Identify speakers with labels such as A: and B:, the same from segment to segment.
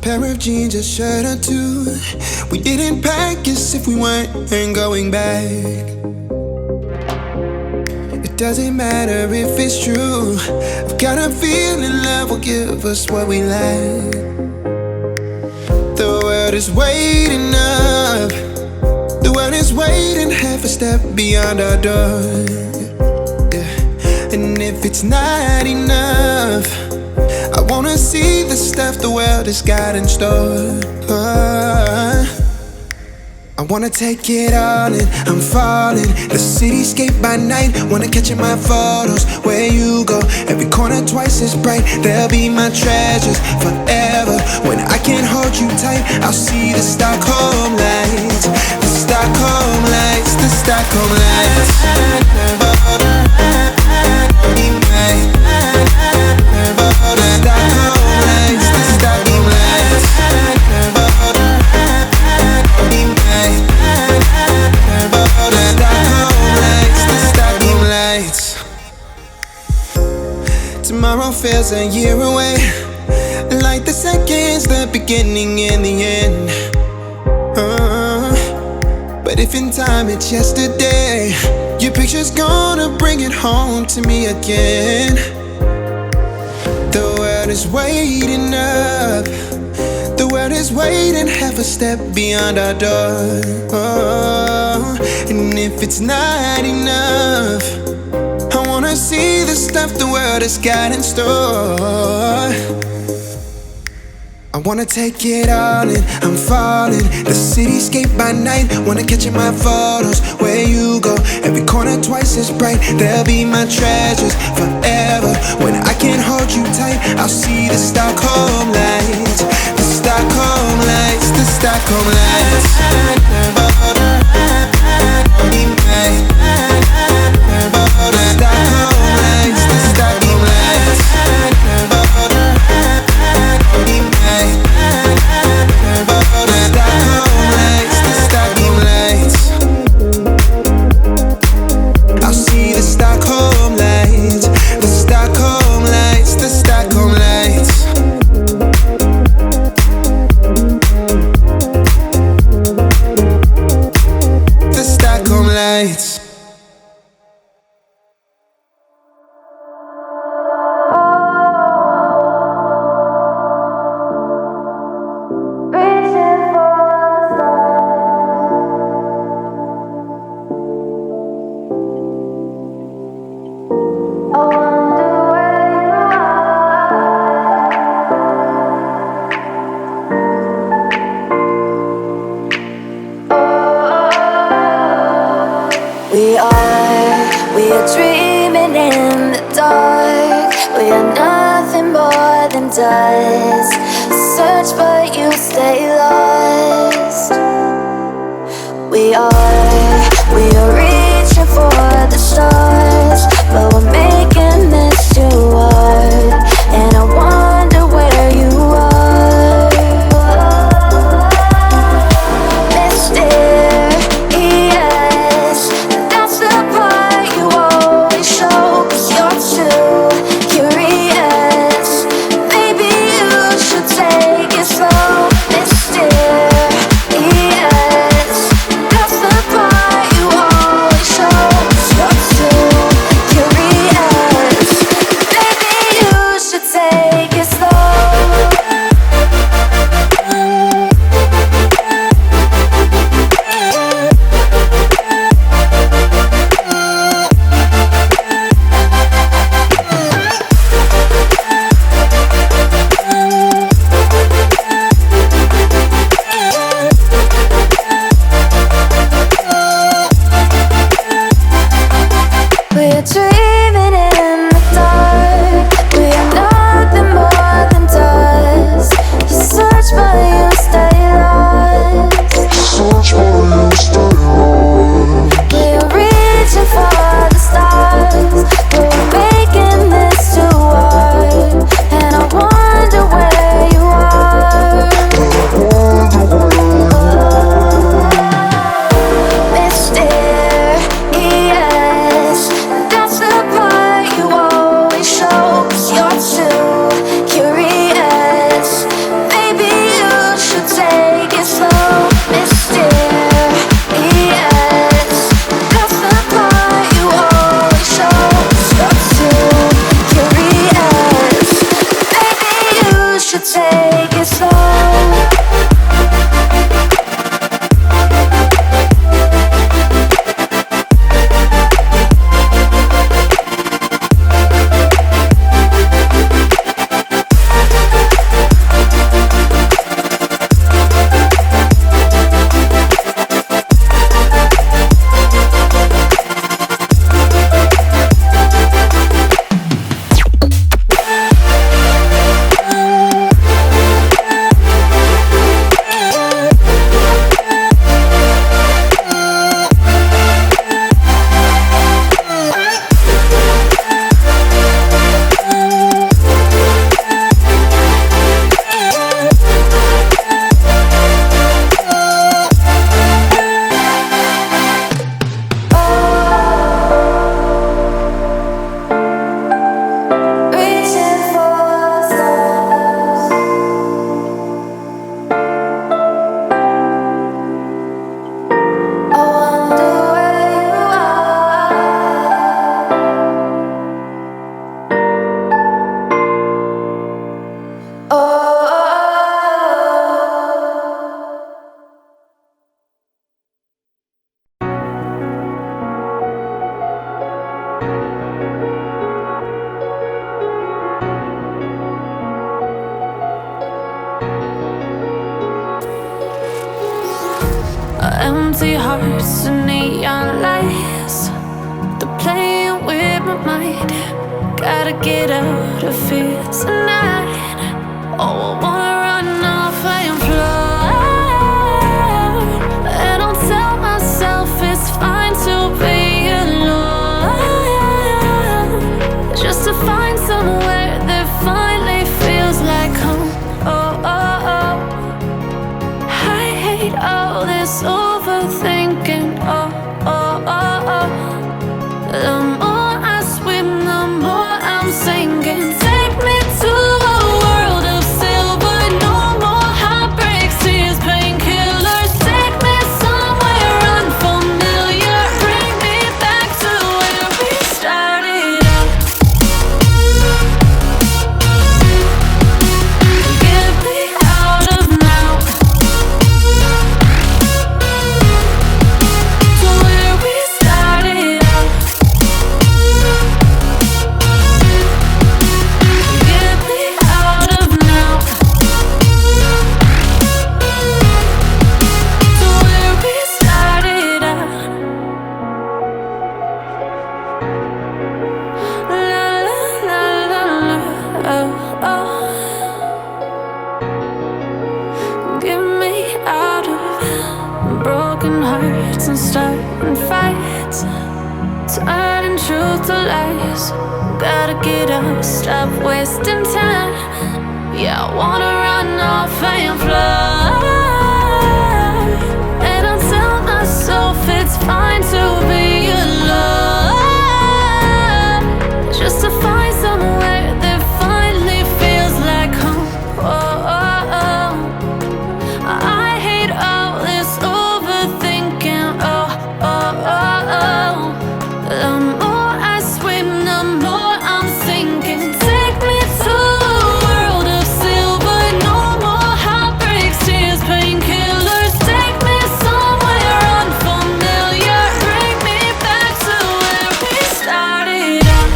A: Pair of jeans, a shirt or two. We didn't pack as if we weren't going back. It doesn't matter if it's true. I've got a feeling love will give us what we lack. The world is waiting up. The world is waiting half a step beyond our door. Yeah. And if it's not enough, I wanna see the stuff the world has got in store. I wanna take it all in, I'm falling. The cityscape by night, wanna catch in my photos. Where you go, every corner twice as bright. They'll be my treasures forever. When I can't hold you tight, I'll see the Stockholm lights. The Stockholm lights, the Stockholm lights. Tomorrow feels a year away, like the seconds, the beginning and the end. But if in time it's yesterday, your picture's gonna bring it home to me again. The world is waiting up. The world is waiting half a step beyond our door. And if it's not enough, I wanna see the stuff the world has got in store. I wanna take it all in, I'm falling. The cityscape by night, wanna catch in my photos. Where you go, every corner twice as bright. They'll be my treasures forever. When I can't hold you tight, I'll see the Stockholm lights. The Stockholm lights, the Stockholm lights.
B: We are dreaming in the dark. We are nothing more than dust. Search but you stay lost. We are reaching for the stars, but we're making this too hard. And I wonder where you are, mysterious. That's the part you always show, 'cause you're too curious. Maybe you should take it slow, mysterious. empty hearts and neon lights. They're playing with my mind. Gotta get out of here tonight. Oh, I wanna run off and fly. And I'll tell myself it's fine to be alone, just to find somewhere that finally feels like home. Oh, oh, oh. I hate all this overthinking. Oh, oh, oh, oh. The more I swim, the more I'm sinking. Take me to a world of silver. No more heartbreaks, tears, painkillers. Take me somewhere unfamiliar. Bring me back to where we started out. Get me out of now, to where we started out. Get me out of now, to where we started out. La la la la la, oh, oh. Get me out of broken hearts and starting fights, turning truth to lies. Gotta get up, stop wasting time. Yeah, I wanna run off and fly. And I'll tell myself it's fine to be alone, just to find somewhere that finally feels like home. Oh, oh, oh. I hate all this overthinking. Oh, oh, oh, oh. The more I swim, the more I'm sinking. Take me to a world of silver. No more heartbreaks, tears, painkillers. Take me somewhere unfamiliar. Bring me back to where we started out.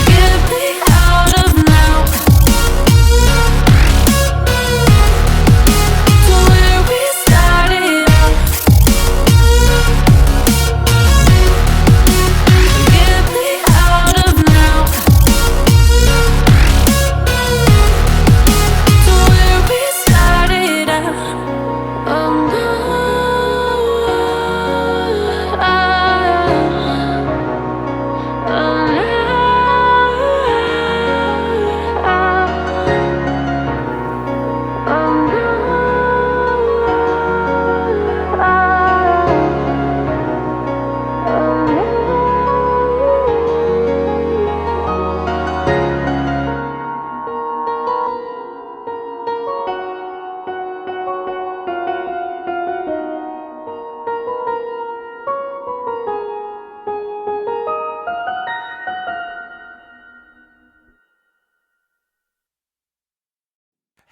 B: Get me out of now, to where we started out. Get me out of now, to where we started out. Oh no, oh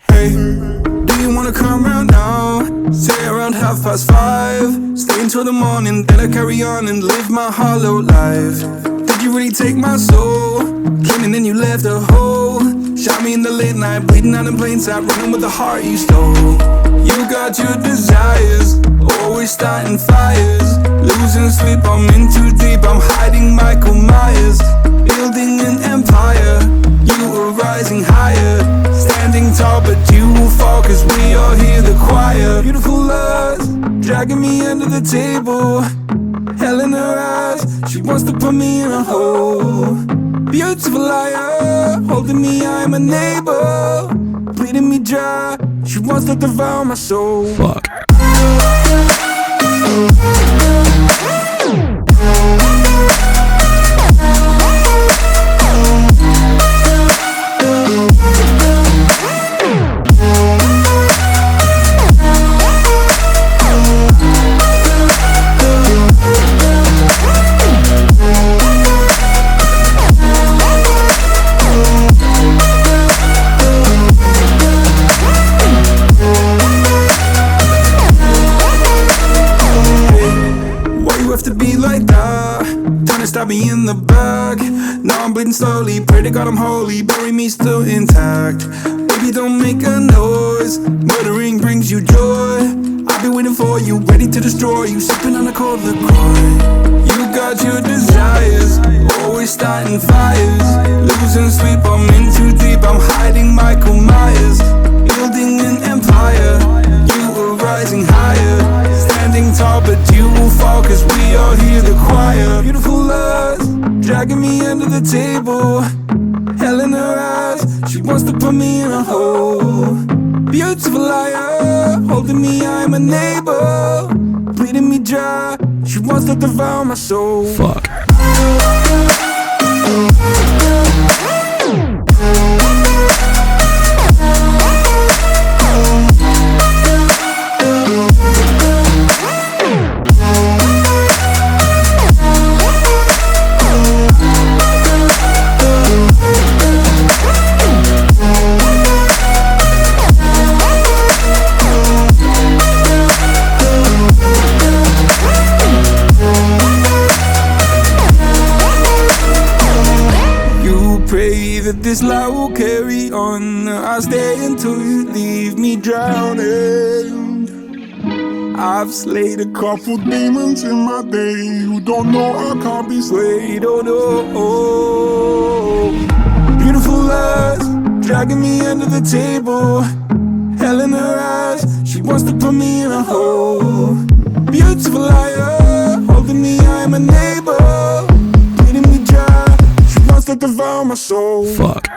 A: Hey, do you wanna come round now? Say around 5:30. Stay until the morning, then I carry on and live my hollow life. Did you really take my soul? Came and then you left a hole. Shot me in the late night, bleeding out in plain sight, running with the heart you stole. You got your desires, always starting fires. Losing sleep, I'm in too deep, I'm hiding Michael Myers. Building an empire, you were rising higher. Standing tall, but you will fall, cause we all hear the choir. Beautiful lust, dragging me under the table. Hell in her eyes, she wants to put me in a hole. Beautiful liar, holding me, I'm a neighbor. Bleeding me dry, she wants to devour my soul. Fuck. Stab me in the back. Now I'm bleeding slowly. Pray to God I'm holy. Bury me still intact. Baby, Baby, don't make a noise. Murdering brings you joy. I've been waiting for you, ready to destroy you, sipping on a cold LaCroix. You got your desires, always starting fires. Losing sleep, I'm in too deep, I'm hiding Michael Myers. Building an empire, you are rising higher. Standing tall, but you will fall, cause we all hear the choir. Beautiful lust, dragging me under the table. Hell in her eyes, she wants to put me in a hole. Beautiful liar, holding me, I'm a neighbor. Bleeding me dry, she wants to devour my soul.
C: Fuck.
A: Pray that this light will carry on. I'll stay until you leave me drowning. I've slayed a couple demons in my day who don't know I can't be swayed. Oh no. Beautiful lust, dragging me under the table. Hell in her eyes, she wants to put me in a hole. Beautiful liar, holding me, I'm a neighbor. Bleeding me dry, she wants to devour my soul.
C: Fuck.